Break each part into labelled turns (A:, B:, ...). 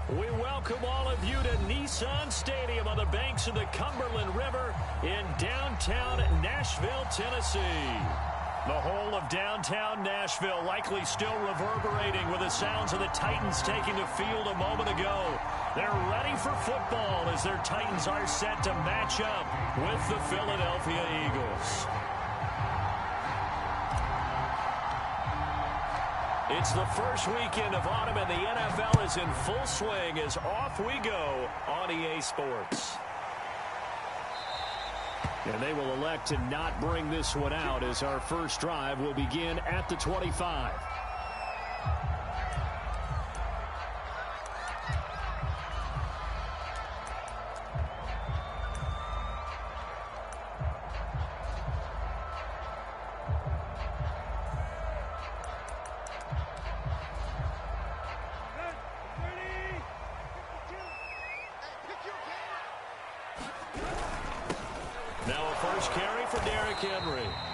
A: We welcome all of you to Nissan Stadium on the banks of the Cumberland River in downtown Nashville, Tennessee. The whole of downtown Nashville likely still reverberating with the sounds of the Titans taking the field a moment ago. They're ready for football as their Titans are set to match up with the Philadelphia Eagles. It's the first weekend of autumn and the NFL is in full swing as off we go on EA Sports. And they will elect to not bring this one out as our first drive will begin at the 25.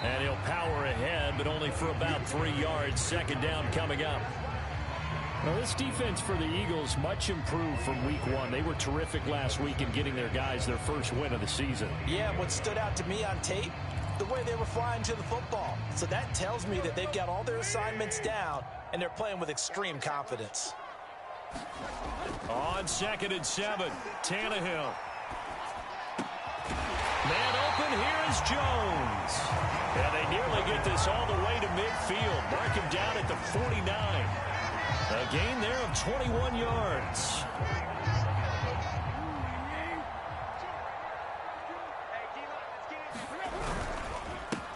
A: And he'll power ahead, but only for about 3 yards. Second down coming up. Well, this defense for the Eagles much improved from week one. They were terrific last week in getting their guys their first win of the season.
B: Yeah, what stood out to me on tape, the way they were flying to the football. So that tells me that they've got all their assignments down, and they're playing with extreme confidence.
A: On 2nd and 7, Tannehill. Man open, here is Jones. And they nearly get this all the way to midfield. Mark him down at the 49. A gain there of 21 yards.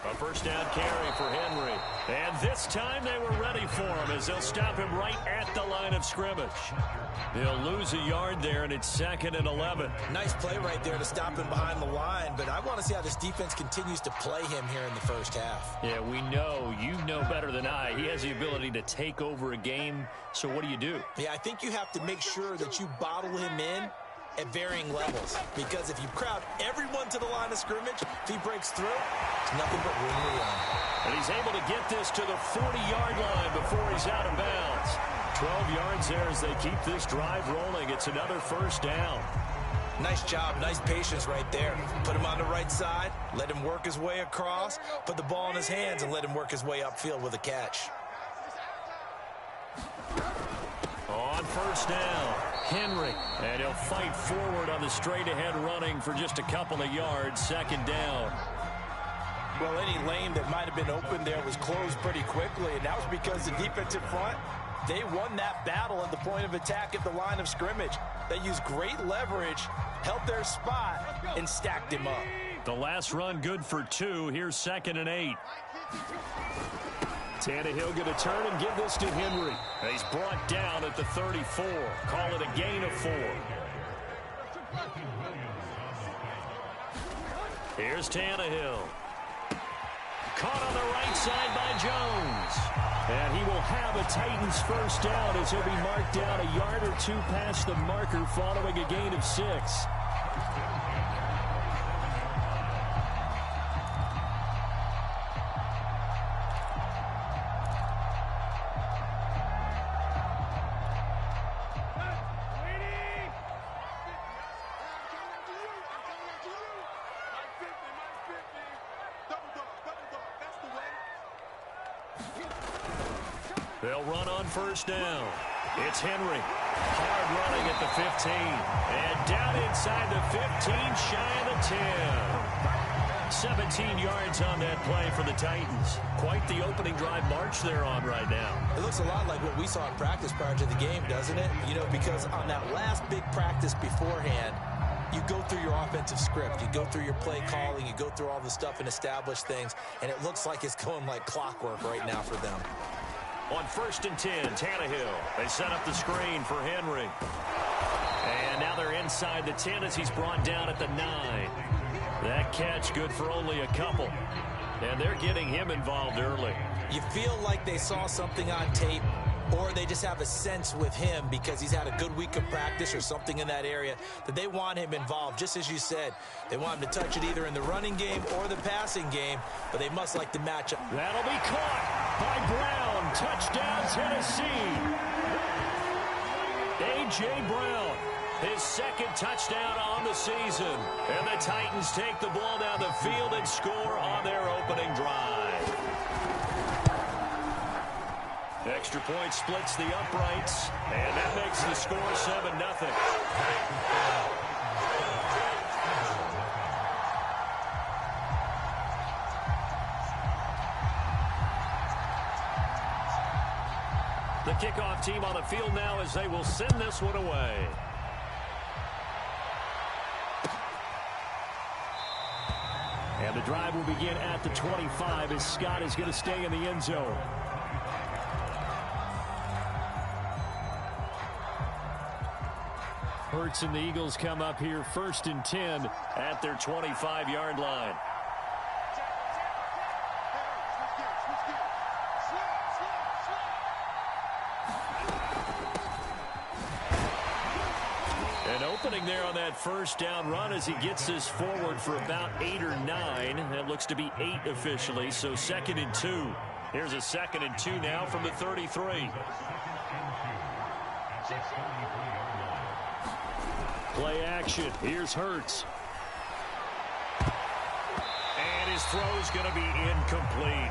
A: A first down carry for Henry. And this time they were ready for him as they'll stop him right at the line of scrimmage. He'll lose a yard there, and it's 2nd and 11.
B: Nice play right there to stop him behind the line, but I want to see how this defense continues to play him here in the first half.
A: Yeah, we know. You know better than I. He has the ability to take over a game, so what do?
B: Yeah, I think you have to make sure that you bottle him in at varying levels, because if you crowd everyone to the line of scrimmage, if he breaks through, it's nothing but room to run.
A: And he's able to get this to the 40-yard line before he's out of bounds. 12 yards there as they keep this drive rolling. It's another first down.
B: Nice job, nice patience right there. Put him on the right side, let him work his way across, put the ball in his hands, and let him work his way upfield with a catch.
A: On first down, Henry, and he'll fight forward on the straight-ahead running for just a couple of yards. Second down.
B: Well, any lane that might have been open there was closed pretty quickly, and that was because the defensive front, they won that battle at the point of attack at the line of scrimmage. They used great leverage, held their spot, and stacked him up.
A: The last run good for 2. Here's 2nd and 8. Tannehill going to turn and give this to Henry. He's brought down at the 34. Call it a gain of 4. Here's Tannehill. Caught on the right side by Jones. And he will have a Titans first down as he'll be marked down a yard or 2 past the marker following a gain of 6. They'll run on first down. It's Henry. Hard running at the 15. And down inside the 15, shy of the 10. 17 yards on that play for the Titans. Quite the opening drive march they're on right now.
B: It looks a lot like what we saw in practice prior to the game, doesn't it? You know, because on that last big practice beforehand, you go through your offensive script, you go through your play calling, you go through all the stuff and establish things, and it looks like it's going like clockwork right now for them.
A: On 1st and 10, Tannehill. They set up the screen for Henry. And now they're inside the 10 as he's brought down at the 9. That catch good for only a couple. And they're getting him involved early.
B: You feel like they saw something on tape, or they just have a sense with him because he's had a good week of practice or something in that area that they want him involved. Just as you said, they want him to touch it either in the running game or the passing game, but they must like the matchup.
A: That'll be caught by Brown. Touchdown, Tennessee. A A.J. Brown. His second touchdown on the season. And the Titans take the ball down the field and score on their opening drive. Extra point splits the uprights, and that makes the score 7-0. The kickoff team on the field now as they will send this one away. And the drive will begin at the 25 as Scott is going to stay in the end zone. Hurts and the Eagles come up here 1st and 10 at their 25-yard line. An opening there on that first down run as he gets this forward for about 8 or 9. That looks to be 8 officially, so 2nd and 2. Here's a 2nd and 2 now from the 33. Play action. Here's Hurts. And his throw is going to be incomplete.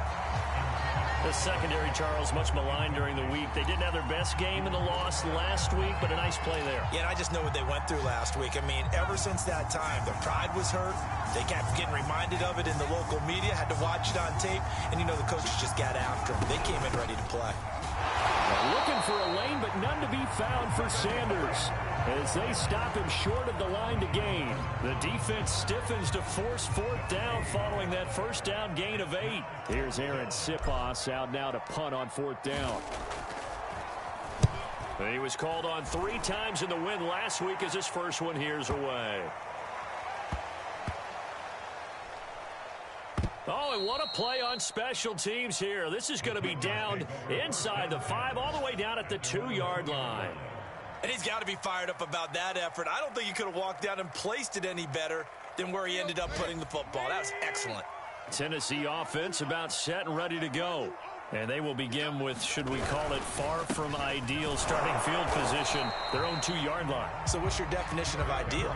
A: The secondary, Charles, much maligned during the week. They didn't have their best game in the loss last week, but a nice play there.
B: Yeah, and I just know what they went through last week. I mean, ever since that time, their pride was hurt. They kept getting reminded of it in the local media, had to watch it on tape, and, you know, the coaches just got after them. They came in ready to play.
A: Looking for a lane, but none to be found for Sanders as they stop him short of the line to gain. The defense stiffens to force 4th down following that first down gain of 8. Here's Aaron Sipos out now to punt on 4th down. He was called on 3 times in the win last week as his first one here's away. Oh, and what a play on special teams here. This is going to be down inside the 5 all the way down at the 2-yard line.
B: And he's got to be fired up about that effort. I don't think he could have walked down and placed it any better than where he ended up putting the football. That was excellent.
A: Tennessee offense about set and ready to go. And they will begin with, should we call it, far from ideal starting field position, their own 2-yard line.
B: So what's your definition of ideal?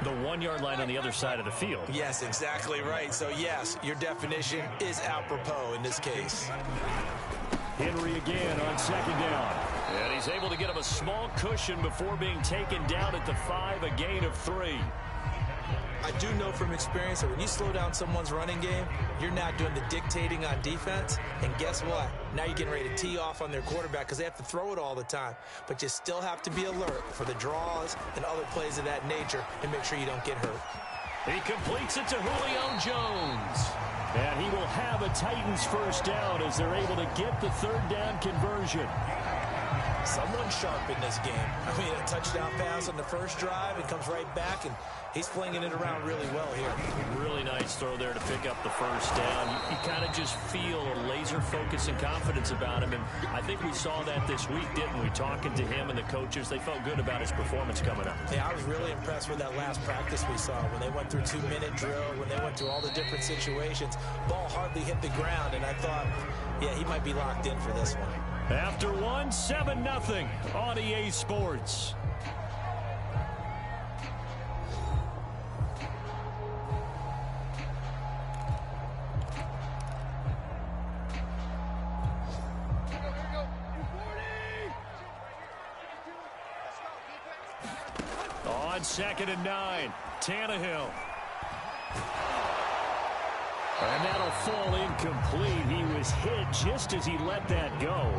A: The 1-yard line on the other side of the field.
B: Yes, exactly right. So, yes, your definition is apropos in this case.
A: Henry again on 2nd down. And he's able to get him a small cushion before being taken down at the 5, a gain of 3.
B: I do know from experience that when you slow down someone's running game, you're not doing the dictating on defense. And guess what? Now you're getting ready to tee off on their quarterback because they have to throw it all the time. But you still have to be alert for the draws and other plays of that nature and make sure you don't get hurt.
A: He completes it to Julio Jones. And he will have a Titans first down as they're able to get the 3rd down conversion.
B: Someone sharp in this game. I mean, a touchdown pass on the first drive and comes right back, and he's flinging it around really well here.
A: Really nice throw there to pick up the first down. You kind of just feel a laser focus and confidence about him, and I think we saw that this week, didn't we? Talking to him and the coaches, they felt good about his performance coming up.
B: Yeah, I was really impressed with that last practice we saw when they went through 2-minute drill, when they went through all the different situations. Ball hardly hit the ground, and I thought, yeah, he might be locked in for this one.
A: After 7-0 on EA Sports. On 2nd and 9, Tannehill. And that'll fall incomplete. He was hit just as he let that go.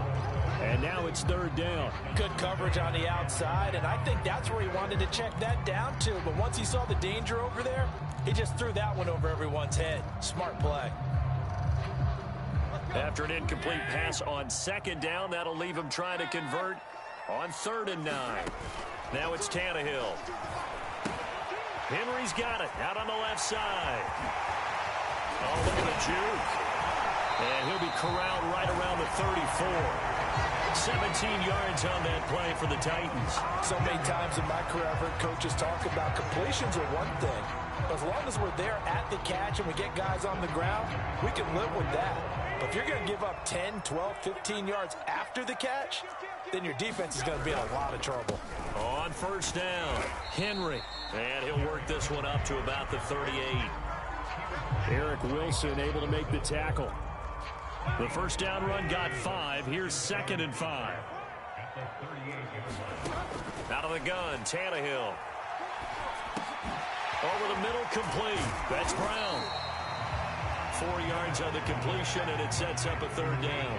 A: And now it's 3rd down.
B: Good coverage on the outside, and I think that's where he wanted to check that down to. But once he saw the danger over there, he just threw that one over everyone's head. Smart play.
A: After an incomplete pass on 2nd down, that'll leave him trying to convert on 3rd and 9. Now it's Tannehill. Henry's got it out on the left side. Oh, look at the juke. And he'll be corralled right around the 34. 17 yards on that play for the Titans.
B: So many times in my career, I've heard coaches talk about completions are one thing. But as long as we're there at the catch and we get guys on the ground, we can live with that. But if you're going to give up 10, 12, 15 yards after the catch, then your defense is going to be in a lot of trouble.
A: On first down, Henry. And he'll work this one up to about the 38. Eric Wilson able to make the tackle. The first down run got 5. Here's 2nd and 5. Out of the gun, Tannehill. Over the middle, complete. That's Brown. 4 yards on the completion, and it sets up a 3rd down.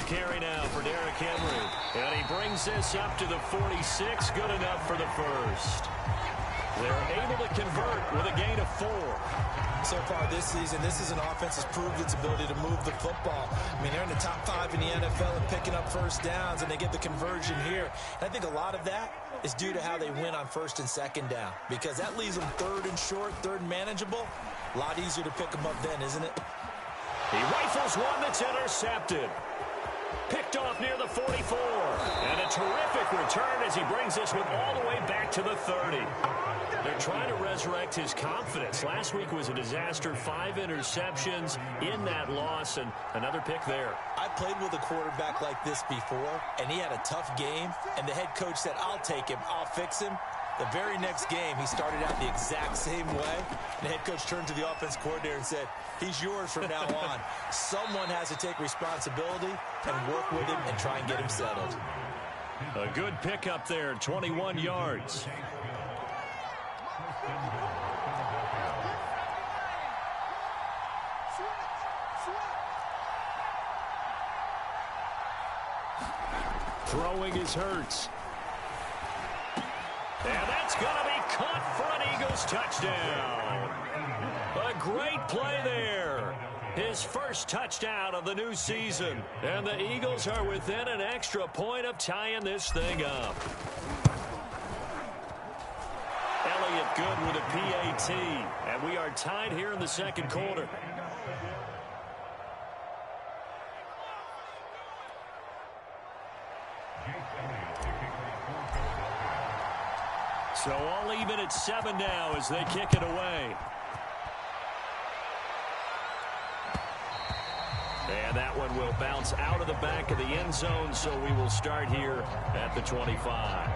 A: Carry now for Derrick Henry. And he brings this up to the 46. Good enough for the first. They're able to convert with a gain of 4.
B: So far this season, this is an offense that's proved its ability to move the football. I mean, they're in the top 5 in the NFL and picking up first downs, and they get the conversion here. And I think a lot of that is due to how they win on 1st and 2nd down, because that leaves them 3rd and short, 3rd and manageable. A lot easier to pick them up then, isn't it?
A: He rifles one that's intercepted. Picked off near the 44. And a terrific return as he brings this one all the way back to the 30. They're trying to resurrect his confidence. Last week was a disaster. 5 interceptions in that loss, and another pick there.
B: I played with a quarterback like this before, and he had a tough game, and the head coach said, I'll take him, I'll fix him. The very next game, he started out the exact same way. The head coach turned to the offense coordinator and said, he's yours from now on. Someone has to take responsibility and work with him and try and get him settled.
A: A good pickup there, 21 yards. Throwing is Hurts. And that's going to be caught for an Eagles touchdown. A great play there. His first touchdown of the new season. And the Eagles are within an extra point of tying this thing up. Elliott good with a PAT. And we are tied here in the 2nd quarter. So all even at 7 now as they kick it away. And that one will bounce out of the back of the end zone, so we will start here at the 25.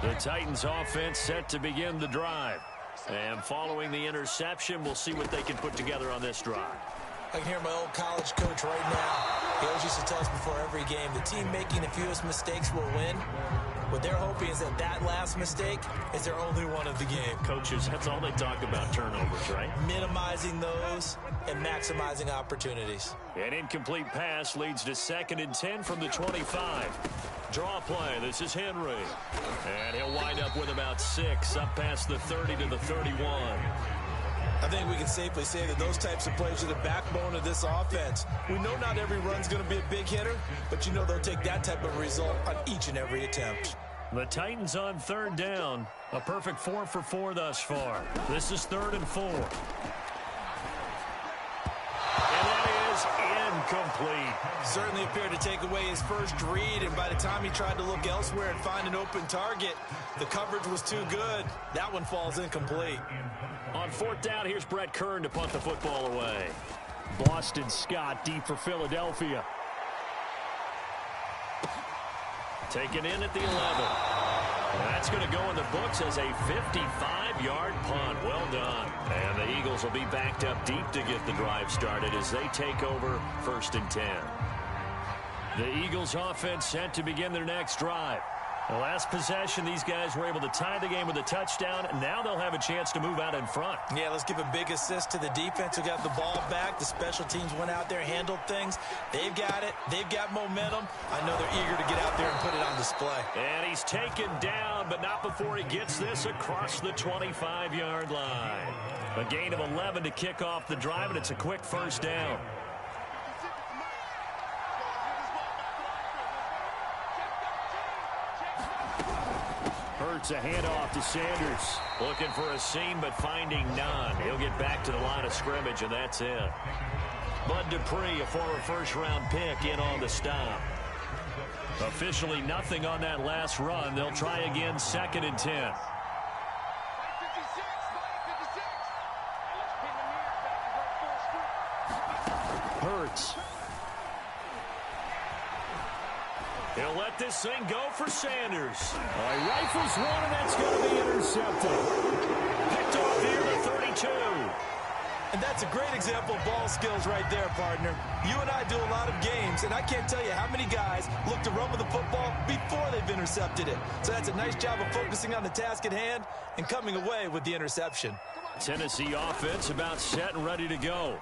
A: The Titans offense set to begin the drive. And following the interception, we'll see what they can put together on this drive.
B: I can hear my old college coach right now. He always used to tell us before every game, the team making the fewest mistakes will win. What they're hoping is that that last mistake is their only one of the game.
A: Coaches, that's all they talk about, turnovers, right?
B: Minimizing those and maximizing opportunities.
A: An incomplete pass leads to 2nd and 10 from the 25. Draw play. This is Henry. And he'll wind up with about 6 up past the 30 to the 31.
B: I think we can safely say that those types of plays are the backbone of this offense. We know not every run's going to be a big hitter, but you know they'll take that type of result on each and every attempt.
A: The Titans on 3rd down. A perfect 4 for 4 thus far. This is 3rd and 4. And that is incomplete.
B: Certainly appeared to take away his first read, and by the time he tried to look elsewhere and find an open target, the coverage was too good. That one falls incomplete.
A: On 4th down, here's Brett Kern to punt the football away. Boston Scott deep for Philadelphia. Taken in at the 11. That's going to go in the books as a 55-yard punt. Well done. And the Eagles will be backed up deep to get the drive started as they take over 1st and 10. The Eagles offense set to begin their next drive. The last possession, these guys were able to tie the game with a touchdown. Now they'll have a chance to move out in front.
B: Yeah, let's give a big assist to the defense who got the ball back. The special teams went out there, handled things. They've got it. They've got momentum. I know they're eager to get out there and put it on display.
A: And he's taken down, but not before he gets this across the 25-yard line. A gain of 11 to kick off the drive, and it's a quick first down. Hurts a handoff to Sanders. Looking for a seam, but finding none. He'll get back to the line of scrimmage, and that's it. Bud Dupree, a former first-round pick, in on the stop. Officially nothing on that last run. They'll try again, 2nd and 10. Hurts. He'll let this thing go for Sanders. He rifles one, and that's going to be intercepted. Picked off here to 32.
B: And that's a great example of ball skills right there, partner. You and I do a lot of games, and I can't tell you how many guys look to run with the football before they've intercepted it. So that's a nice job of focusing on the task at hand and coming away with the interception.
A: Tennessee offense about set and ready to go.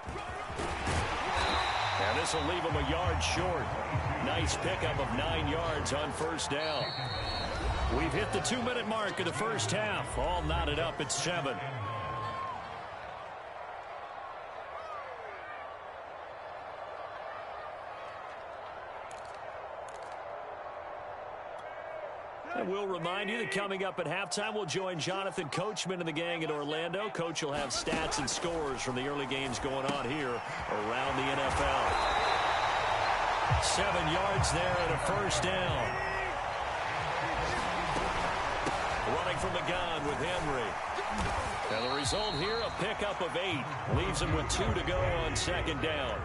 A: And this will leave them a yard short. Nice pickup of 9 yards on first down. We've hit the 2-minute mark of the first half. All knotted up at 7. And we'll remind you that coming up at halftime, we'll join Jonathan Coachman and the gang in Orlando. Coach will have stats and scores from the early games going on here around the NFL. 7 yards there and a first down. Running from the gun with Henry. And the result here, a pickup of 8. Leaves him with 2 to go on 2nd down.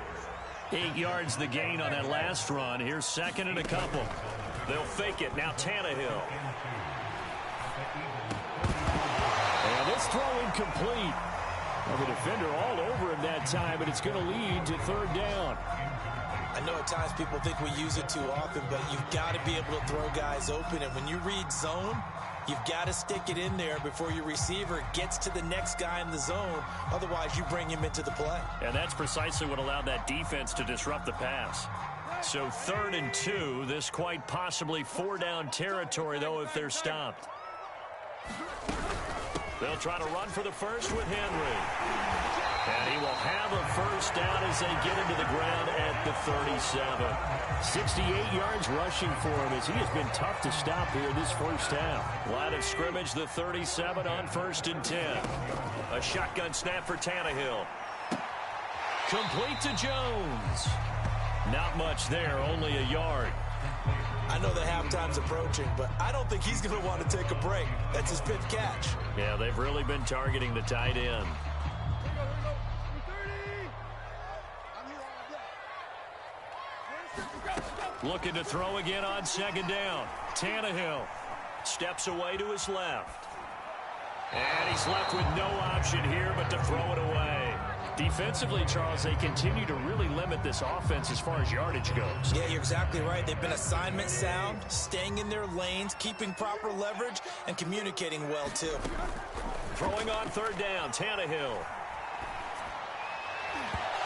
A: 8 yards the gain on that last run. Here's 2nd and a couple. They'll fake it. Now Tannehill. And this throw incomplete. Well, the defender all over him that time, but it's going to lead to 3rd down.
B: I know at times people think we use it too often, but you've got to be able to throw guys open. And when you read zone, you've got to stick it in there before your receiver gets to the next guy in the zone. Otherwise, you bring him into the play.
A: And that's precisely what allowed that defense to disrupt the pass. So 3rd and 2, this quite possibly 4-down territory, though, if they're stopped. They'll try to run for the first with Henry. And he will have a first down as they get into the ground at the 37. 68 yards rushing for him as he has been tough to stop here this first half. Line of scrimmage, the 37 on 1st and 10. A shotgun snap for Tannehill. Complete to Jones. Not much there, only a yard.
B: I know that halftime's approaching, but I don't think he's going to want to take a break. That's his 5th catch.
A: Yeah, they've really been targeting the tight end. Looking to throw again on 2nd down. Tannehill steps away to his left. And he's left with no option here but to throw it away. Defensively, Charles, they continue to really limit this offense as far as yardage goes.
B: Yeah, you're exactly right. They've been assignment sound, staying in their lanes, keeping proper leverage, and communicating well, too.
A: Throwing on 3rd down, Tannehill.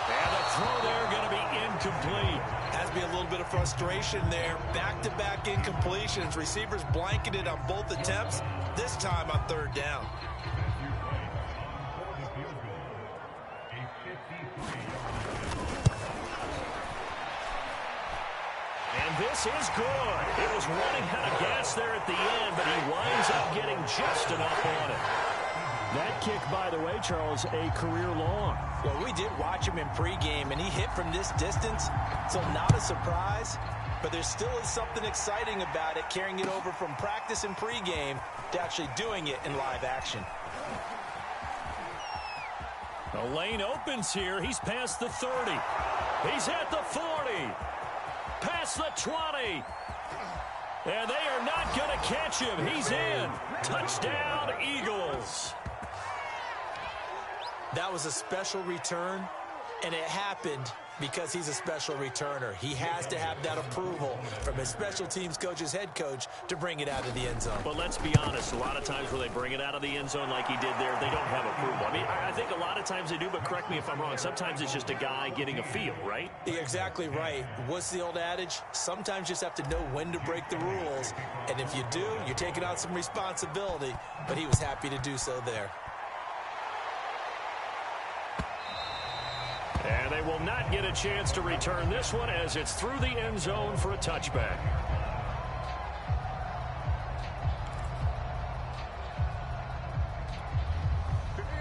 A: And the throw there going to be incomplete.
B: Has to be a little bit of frustration there. Back-to-back incompletions. Receivers blanketed on both attempts, this time on 3rd down.
A: And this is good. It was running out of gas there at the end, but he winds up getting just enough on it. That kick, by the way, Charles, a career long.
B: Well, we did watch him in pregame, and he hit from this distance, so not a surprise. But there still is something exciting about it, carrying it over from practice and pregame to actually doing it in live action.
A: The lane opens here. He's past the 30. He's at the 40. Past the 20. And they are not going to catch him. He's in. Touchdown, Eagles.
B: That was a special return, and it happened because he's a special returner. He has to have that approval from his special teams coach's head coach to bring it out of the end zone.
A: But let's be honest, a lot of times where they bring it out of the end zone like he did there, they don't have approval. I mean, I think a lot of times they do, but correct me if I'm wrong. Sometimes it's just a guy getting a feel, right?
B: You're exactly right. What's the old adage? Sometimes you just have to know when to break the rules. And if you do, you're taking on some responsibility. But he was happy to do so there.
A: And they will not get a chance to return this one as it's through the end zone for a touchback.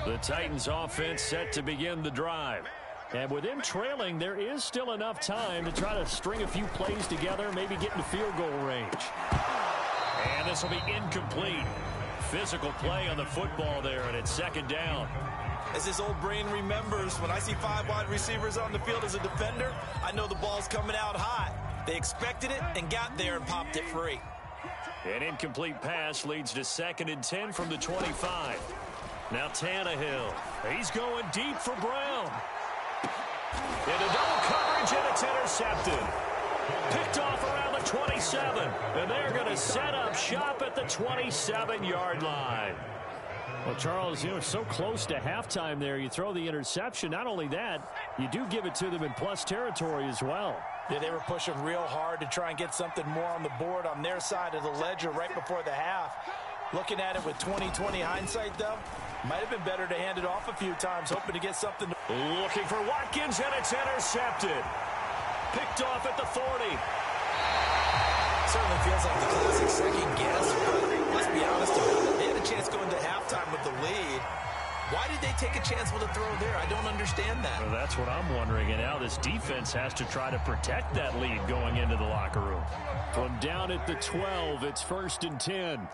A: The Titans offense set to begin the drive. And with him trailing, there is still enough time to try to string a few plays together, maybe get into field goal range. And this will be incomplete. Physical play on the football there, and it's second down.
B: As his old brain remembers, when I see 5 wide receivers on the field as a defender, I know the ball's coming out hot. They expected it and got there and popped it free.
A: An incomplete pass leads to 2nd and 10 from the 25. Now Tannehill. He's going deep for Brown. Into double coverage, and it's intercepted. Picked off around the 27. And they're going to set up shop at the 27-yard line. Well, Charles, you know, so close to halftime there. You throw the interception. Not only that, you do give it to them in plus territory as well.
B: Yeah, they were pushing real hard to try and get something more on the board on their side of the ledger right before the half. Looking at it with 20/20 hindsight, though, might have been better to hand it off a few times, hoping to get something.
A: Looking for Watkins, and it's intercepted. Picked off at the 40.
B: Certainly feels like the classic second guess, but let's be honest about it. They had a chance going to halftime with the lead. Why did they take a chance with a throw there? I don't understand that.
A: Well, that's what I'm wondering. And now this defense has to try to protect that lead going into the locker room. From down at the 12, it's 1st and 10.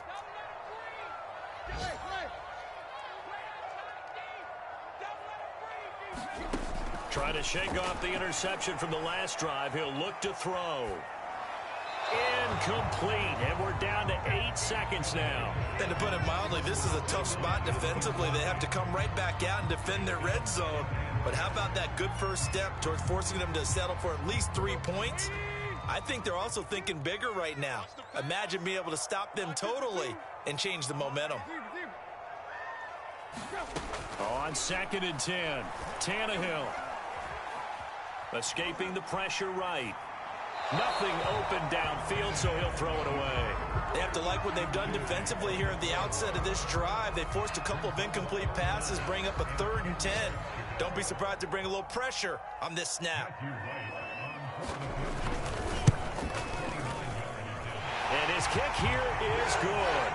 A: Trying to shake off the interception from the last drive. He'll look to throw. Incomplete, and we're down to 8 seconds now.
B: And to put it mildly, this is a tough spot defensively. They have to come right back out and defend their red zone. But how about that good first step towards forcing them to settle for at least 3 points? I think they're also thinking bigger right now. Imagine being able to stop them totally and change the momentum.
A: On 2nd and 10, Tannehill. Escaping the pressure right. Nothing open downfield, so he'll throw it away.
B: They have to like what they've done defensively here at the outset of this drive. They forced a couple of incomplete passes, bring up a 3rd and 10. Don't be surprised to bring a little pressure on this snap.
A: And his kick here is good.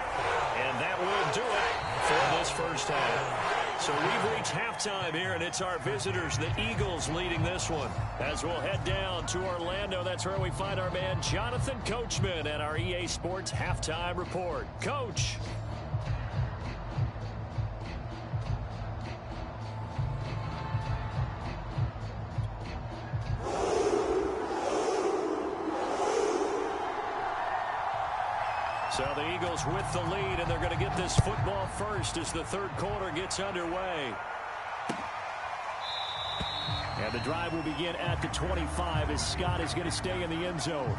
A: And that will do it for this first half. So we've reached halftime here, and it's our visitors, the Eagles, leading this one. As we'll head down to Orlando, that's where we find our man Jonathan Coachman at our EA Sports Halftime Report. Coach. So the Eagles with the lead, and they're going to get this football first as the 3rd quarter gets underway. And the drive will begin at the 25 as Scott is going to stay in the end zone.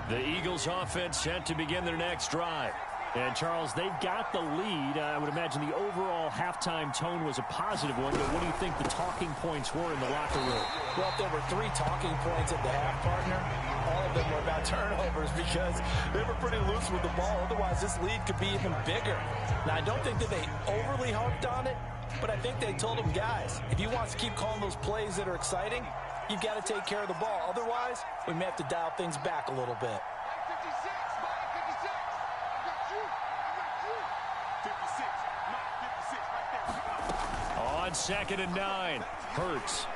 A: The Eagles offense set to begin their next drive. And, Charles, they've got the lead. I would imagine the overall halftime tone was a positive one, but what do you think the talking points were in the locker room?
B: Well, if there were 3 talking points at the half, partner, all of them were about turnovers because they were pretty loose with the ball. Otherwise, this lead could be even bigger. Now, I don't think that they overly harped on it, but I think they told them, guys, if you want to keep calling those plays that are exciting, you've got to take care of the ball. Otherwise, we may have to dial things back a little bit.
A: On 2nd and 9, Hurts.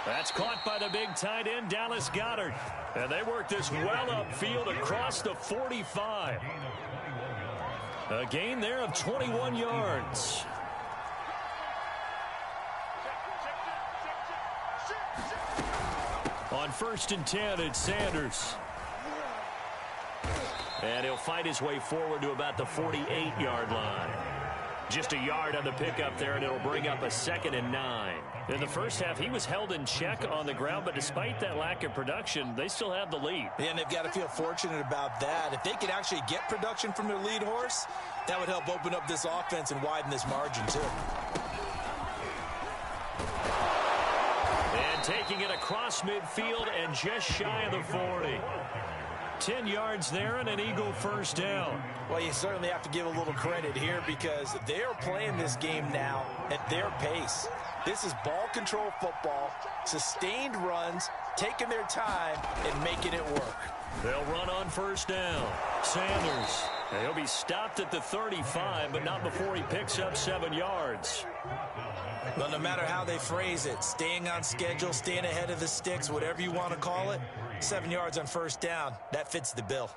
A: That's caught by the big tight end, Dallas Goedert. And they work this well upfield across the 45. A gain there of 21 yards. On 1st and 10, it's Sanders. And he'll fight his way forward to about the 48-yard line. Just a yard on the pickup there, and it'll bring up a 2nd and 9. In the first half, he was held in check on the ground, but despite that lack of production, they still have the lead.
B: Yeah, and they've got to feel fortunate about that. If they could actually get production from their lead horse, that would help open up this offense and widen this margin, too.
A: And taking it across midfield and just shy of the 40. 10 yards there and an Eagle first down.
B: Well, you certainly have to give a little credit here because they're playing this game now at their pace. This is ball control football, sustained runs, taking their time and making it work.
A: They'll run on first down. Sanders And he'll be stopped at the 35, but not before he picks up 7 yards.
B: Well, no matter how they phrase it, staying on schedule, staying ahead of the sticks, whatever you want to call it, 7 yards on first down, that fits the bill.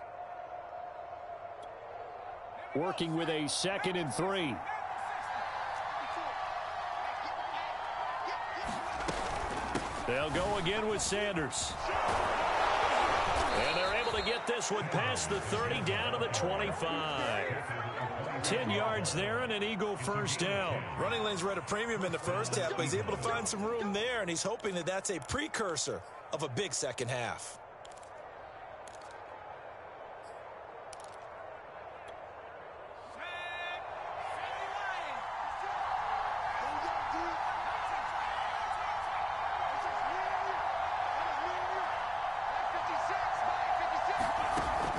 A: Working with a 2nd and 3. They'll go again with Sanders. And they're able to get this one past the 30 down to the 25. 10 yards there and an Eagle first down.
B: Running lanes were at a premium in the first half, but he's able to find some room there, and he's hoping that that's a precursor of a big second half.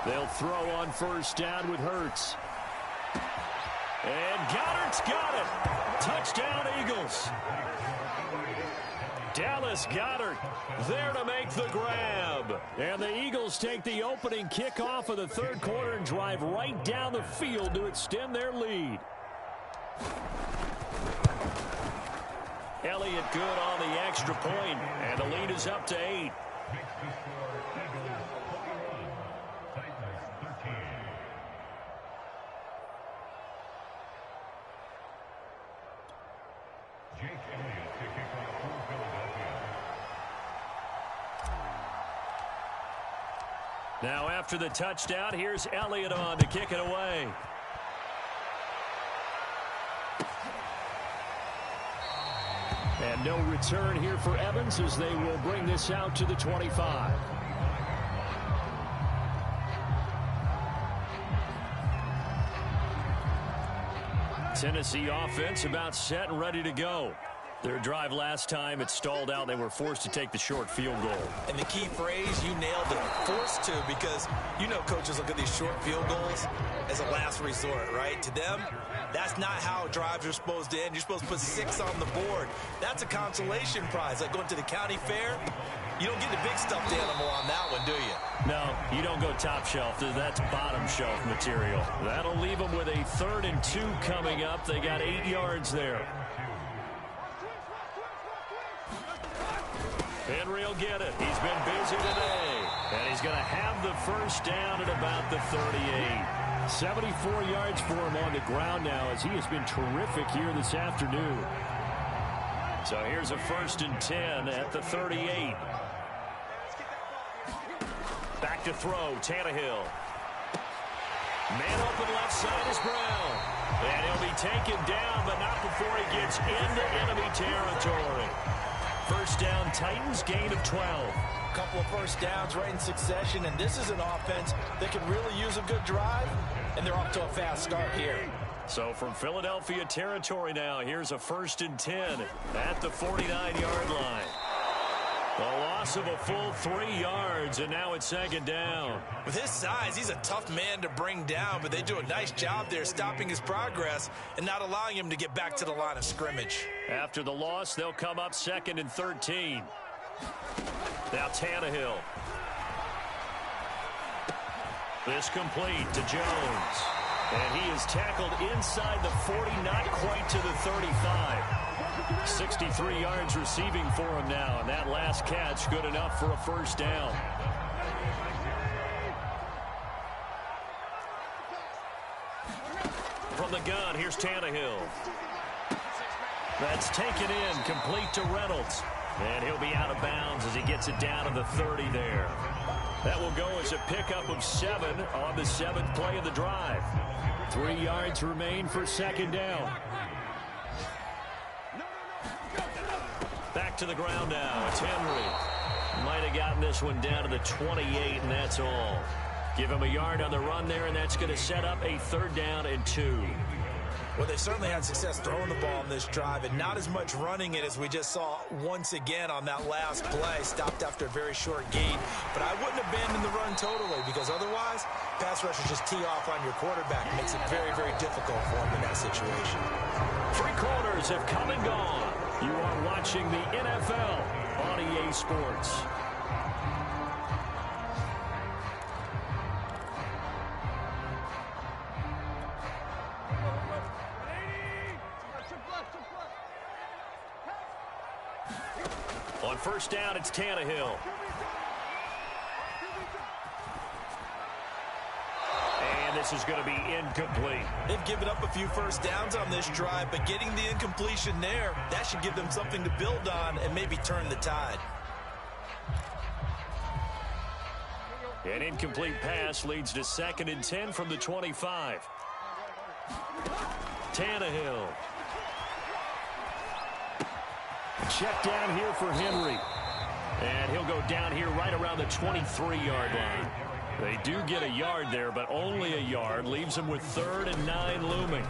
A: They'll throw on first down with Hurts. And Goddard's got it. Touchdown, Eagles. Dallas Goedert there to make the grab. And the Eagles take the opening kickoff of the third quarter and drive right down the field to extend their lead. Elliott good on the extra point, and the lead is up to 8. Now after the touchdown, here's Elliott on to kick it away. And no return here for Evans as they will bring this out to the 25. Tennessee offense about set and ready to go. Their drive last time, it stalled out. They were forced to take the short field goal.
B: And the key phrase, you nailed it, forced to, because you know coaches look at these short field goals as a last resort, right? To them, that's not how drives are supposed to end. You're supposed to put 6 on the board. That's a consolation prize, like going to the county fair. You don't get the big stuffed animal on that one, do you?
A: No, you don't go top shelf. That's bottom shelf material. That'll leave them with a 3rd and 2 coming up. They got 8 yards there. Henry will get it. He's been busy today. And he's going to have the first down at about the 38. 74 yards for him on the ground now as he has been terrific here this afternoon. So here's a 1st and 10 at the 38. Back to throw, Tannehill. Man open left side is Brown. And he'll be taken down, but not before he gets into enemy territory. First down, Titans, gain of 12.
B: A couple of first downs right in succession, and this is an offense that can really use a good drive, and they're off to a fast start here.
A: So from Philadelphia territory now, here's a 1st and 10 at the 49-yard line. A loss of a full 3 yards, and now it's 2nd down.
B: With his size, he's a tough man to bring down, but they do a nice job there stopping his progress and not allowing him to get back to the line of scrimmage.
A: After the loss, they'll come up 2nd and 13. Now Tannehill. This complete to Jones. And he is tackled inside the 40, not quite to the 35. 63 yards receiving for him now, and that last catch good enough for a first down. From the gun, here's Tannehill. That's taken in, complete to Reynolds. And he'll be out of bounds as he gets it down to the 30 there. That will go as a pickup of 7 on the 7th play of the drive. 3 yards remain for 2nd down. Back to the ground now. It's Henry. Might have gotten this one down to the 28, and that's all. Give him a yard on the run there, and that's going to set up a 3rd down and 2.
B: Well, they certainly had success throwing the ball in this drive, and not as much running it as we just saw once again on that last play. Stopped after a very short gain. But I wouldn't abandon the run totally, because otherwise, pass rushers just tee off on your quarterback. It makes it very, very difficult for him in that situation.
A: 3 quarters have come and gone. You are watching the NFL on EA Sports. On first down, it's Tannehill. And this is going to be incomplete.
B: They've given up a few first downs on this drive, but getting the incompletion there, that should give them something to build on and maybe turn the tide.
A: An incomplete pass leads to 2nd and 10 from the 25. Tannehill. Check down here for Henry. And he'll go down here right around the 23-yard line. They do get a yard there, but only a yard. Leaves them with 3rd and 9 looming.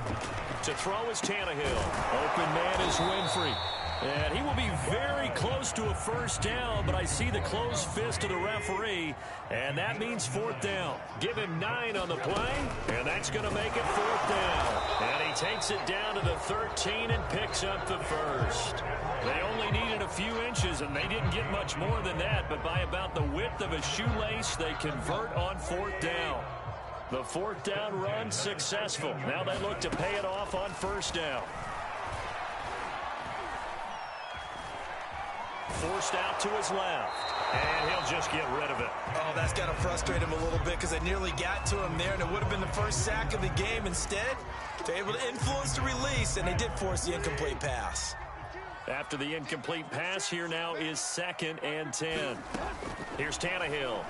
A: To throw is Tannehill. Open man is Winfrey. And he will be very close to a first down, but I see the closed fist of the referee, and that means 4th down. Give him 9 on the play, and that's going to make it 4th down. And he takes it down to the 13 and picks up the first. They only needed a few inches, and they didn't get much more than that, but by about the width of a shoelace, they convert on 4th down. The 4th down run successful. Now they look to pay it off on first down. Forced out to his left, and he'll just get rid of it.
B: Oh, that's got to frustrate him a little bit because they nearly got to him there, and it would have been the first sack of the game. Instead, they're able to influence the release, and they did force the incomplete pass.
A: After the incomplete pass, here now is 2nd and 10. Here's Tannehill.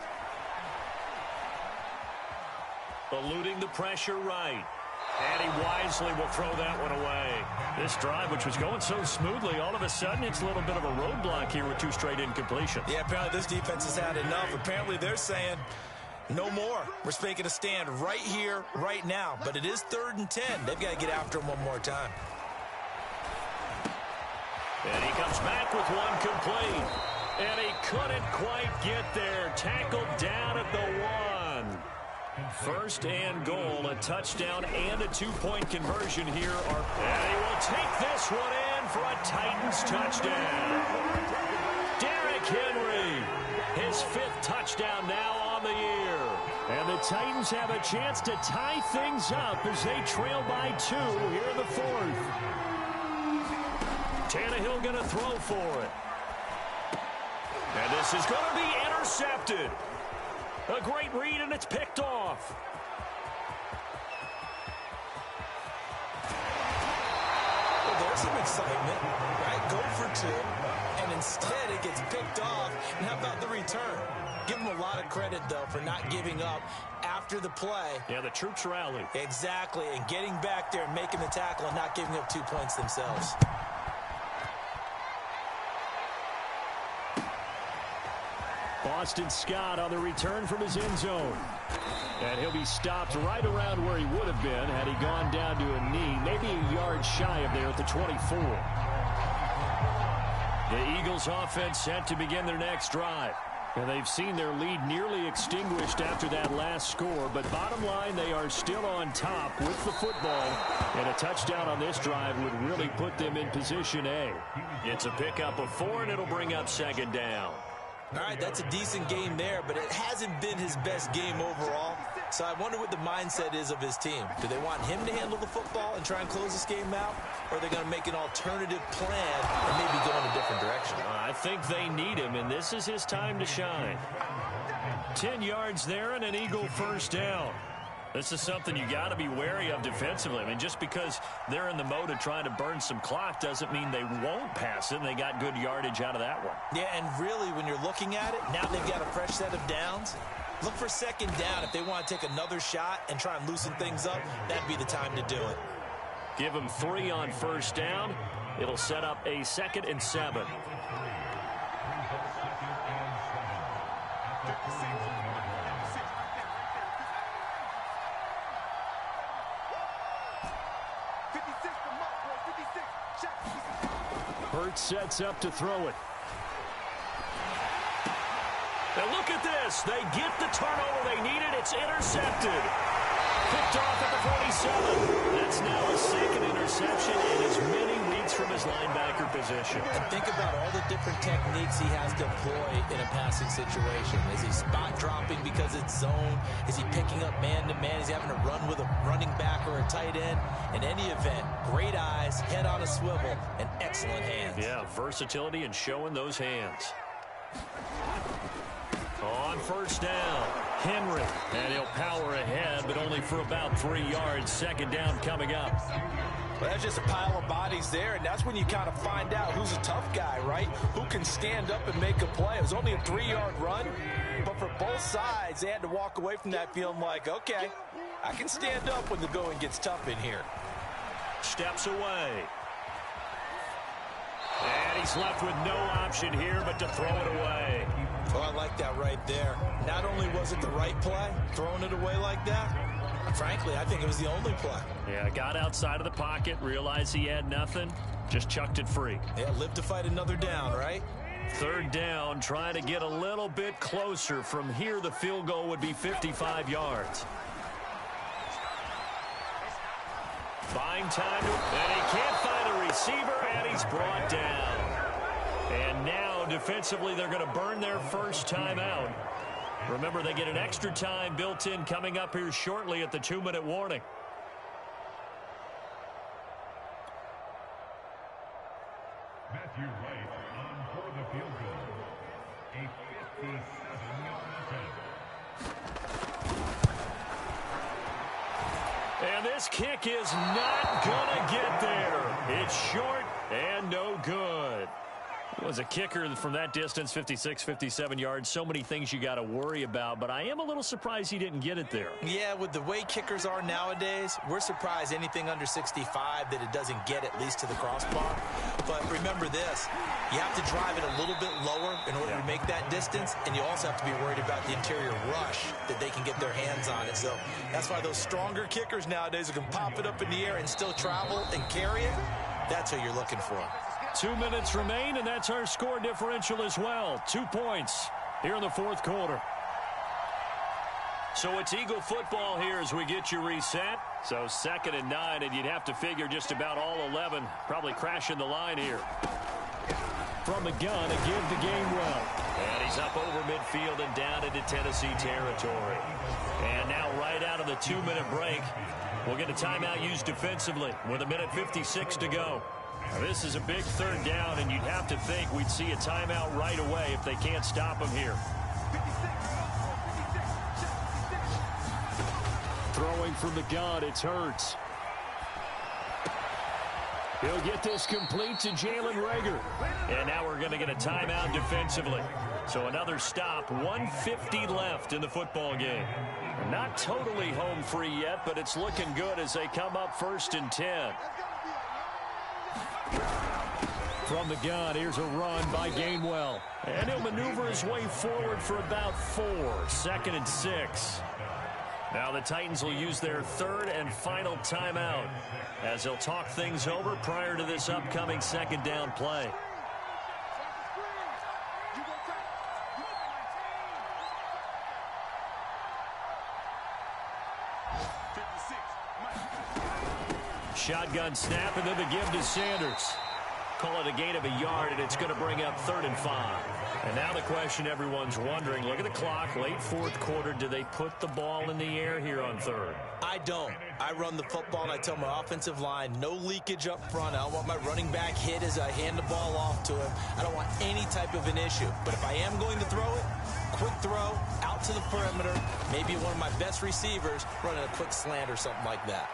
A: Eluding the pressure right. And he wisely will throw that one away. This drive, which was going so smoothly, all of a sudden it's a little bit of a roadblock here with 2 straight incompletions.
B: Yeah, apparently this defense has had enough. Apparently they're saying, no more. We're making a stand right here, right now. But it is 3rd and 10. They've got to get after him one more time.
A: And he comes back with one complete. And he couldn't quite get there. Tackled down at the 1. 1st and goal, a touchdown and a 2-point conversion here. And he will take this one in for a Titans touchdown. Derrick Henry, his 5th touchdown now on the year. And the Titans have a chance to tie things up as they trail by 2 here in the 4th. Tannehill going to throw for it. And this is going to be intercepted. A great read, and it's picked off.
B: Well, there's some excitement, right? Go for 2, and instead it gets picked off. And how about the return? Give them a lot of credit, though, for not giving up after the play.
A: Yeah, the troops rallied.
B: Exactly, and getting back there and making the tackle and not giving up 2 points themselves.
A: Boston Scott on the return from his end zone. And he'll be stopped right around where he would have been had he gone down to a knee, maybe a yard shy of there at the 24. The Eagles offense set to begin their next drive. And they've seen their lead nearly extinguished after that last score. But bottom line, they are still on top with the football. And a touchdown on this drive would really put them in position A. It's a pickup of 4, and it'll bring up 2nd down.
B: All right, that's a decent game there, but it hasn't been his best game overall. So I wonder what the mindset is of his team. Do they want him to handle the football and try and close this game out? Or are they going to make an alternative plan and maybe go in a different direction?
A: I think they need him, and this is his time to shine. 10 yards there and an Eagle first down. This is something you got to be wary of defensively. I mean, just because they're in the mode of trying to burn some clock doesn't mean they won't pass it, and they got good yardage out of that one.
B: Yeah, and really, when you're looking at it, now they've got a fresh set of downs. Look for 2nd down. If they want to take another shot and try and loosen things up, that'd be the time to do it.
A: Give them 3 on first down. It'll set up a 2nd and 7. Hurts sets up to throw it. Now look at this. They get the turnover they needed. It's intercepted. Picked off at the 47. That's now a 2nd interception in as many weeks from his linebacker position.
B: And think about all the different techniques he has to employ in a passing situation. Is he spot dropping because it's zone? Is he picking up man-to-man? Is he having to run with a running back or a tight end. In any event, great eyes, head on a swivel, and excellent hands.
A: Yeah, versatility and showing those hands. On first down, Henry. And he'll power ahead, but only for about 3 yards. Second down coming up.
B: Well, that's just a pile of bodies there, and that's when you kind of find out who's a tough guy, right? Who can stand up and make a play. It was only a 3-yard run, but for both sides, they had to walk away from that feeling like, okay, I can stand up when the going gets tough in here.
A: Steps away. And he's left with no option here but to throw it away.
B: Oh, I like that right there. Not only was it the right play, throwing it away like that, frankly, I think it was the only play.
A: Yeah, got outside of the pocket, realized he had nothing, just chucked it free.
B: Yeah, live to fight another down, right?
A: Third down, trying to get a little bit closer. From here, the field goal would be 55 yards. Buying time, and he can't find a receiver, and he's brought down. And now, defensively, they're going to burn their first timeout. Remember, they get an extra time built in coming up here shortly at the 2-minute warning.
C: Matthew Wright on for the field goal. A 57-yard attempt.
A: And this kick is not going to get there. It's short and no good. Was a kicker from that distance, 56, 57 yards. So many things you got to worry about, but I am a little surprised he didn't get it there.
B: Yeah, with the way kickers are nowadays, we're surprised anything under 65 that it doesn't get at least to the crossbar. But remember this, you have to drive it a little bit lower in order to make that distance, and you also have to be worried about the interior rush that they can get their hands on it. So that's why those stronger kickers nowadays who can pop it up in the air and still travel and carry it, that's what you're looking for.
A: 2 minutes remain, and that's our score differential as well. 2 points here in the fourth quarter. So it's Eagle football here as we get you reset. So 2nd and 9, and you'd have to figure just about all 11 probably crashing the line here. From the gun, a give to Gainwell. And he's up over midfield and down into Tennessee territory. And now right out of the 2-minute break, we'll get a timeout used defensively with 1:56 to go. Now, this is a big third down, and you'd have to think we'd see a timeout right away if they can't stop him here. Throwing from the gun, it's Hurts. He'll get this complete to Jalen Reagor. And now we're going to get a timeout defensively. So another stop, 1:50 left in the football game. Not totally home free yet, but it's looking good as they come up 1st and 10. From the gun, here's a run by Gainwell. And he'll maneuver his way forward for about 4. 2nd and 6. Now the Titans will use their 3rd and final timeout as they'll talk things over prior to this upcoming 2nd down play. Shotgun snap, and then the give to Sanders. Call it a gain of a yard, and it's going to bring up 3rd and 5. And now the question everyone's wondering, look at the clock, late fourth quarter, do they put the ball in the air here on 3rd?
B: I don't. I run the football, and I tell my offensive line, no leakage up front. I don't want my running back hit as I hand the ball off to him. I don't want any type of an issue. But if I am going to throw it, quick throw, out to the perimeter, maybe one of my best receivers running a quick slant or something like that.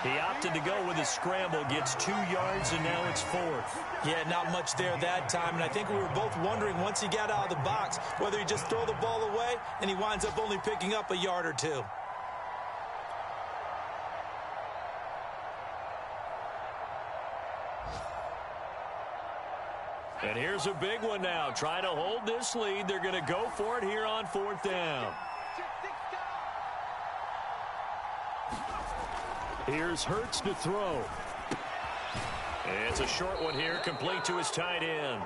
A: He opted to go with a scramble, gets 2 yards, and now it's 4th.
B: Yeah, not much there that time, and I think we were both wondering once he got out of the box whether he just throw the ball away, and he winds up only picking up a yard or 2.
A: And here's a big one now. Trying to hold this lead. They're going to go for it here on 4th down. Here's Hurts to throw. It's a short one here, complete to his tight end.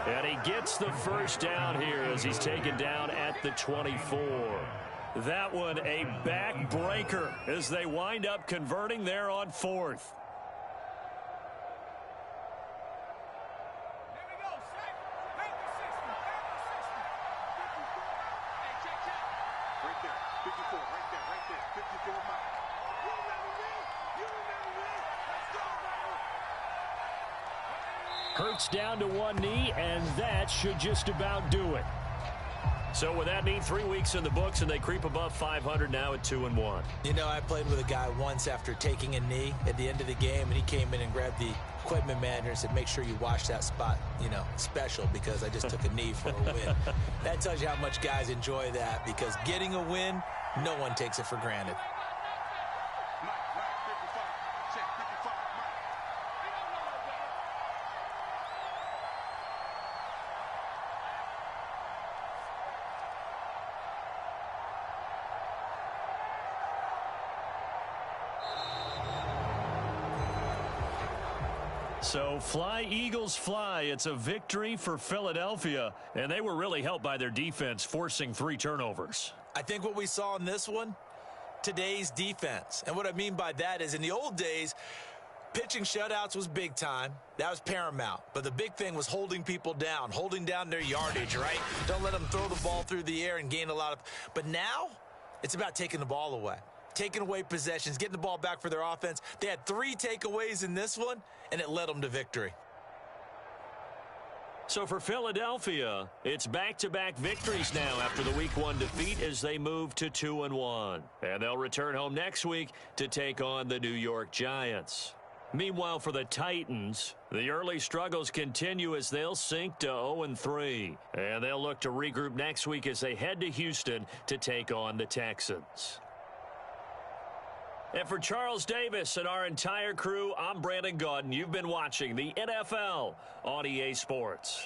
A: And he gets the first down here as he's taken down at the 24. That one a backbreaker as they wind up converting there on 4th.
C: Right there. 54, right there.
A: Hurts down to one knee, and that should just about do it. So with that knee, 3 weeks in the books, and they creep above 500 now at 2-1.
B: You know, I played with a guy once after taking a knee at the end of the game, and he came in and grabbed the equipment manager and said, make sure you wash that spot, you know, special, because I just took a knee for a win. That tells you how much guys enjoy that, because getting a win, no one takes it for granted.
A: So fly, Eagles, fly. It's a victory for Philadelphia, and they were really helped by their defense, forcing 3 turnovers.
B: I think what we saw in this one, today's defense. And what I mean by that is in the old days, pitching shutouts was big time. That was paramount. But the big thing was holding people down, holding down their yardage, right? Don't let them throw the ball through the air and gain a lot of. But now it's about taking the ball away. Taking away possessions, getting the ball back for their offense. They had 3 takeaways in this one, and it led them to victory.
A: So for Philadelphia, it's back-to-back victories now after the Week 1 defeat as they move to 2-1. And they'll return home next week to take on the New York Giants. Meanwhile, for the Titans, the early struggles continue as they'll sink to 0-3. And they'll look to regroup next week as they head to Houston to take on the Texans. And for Charles Davis and our entire crew, I'm Brandon Gaudin. You've been watching the NFL on EA Sports.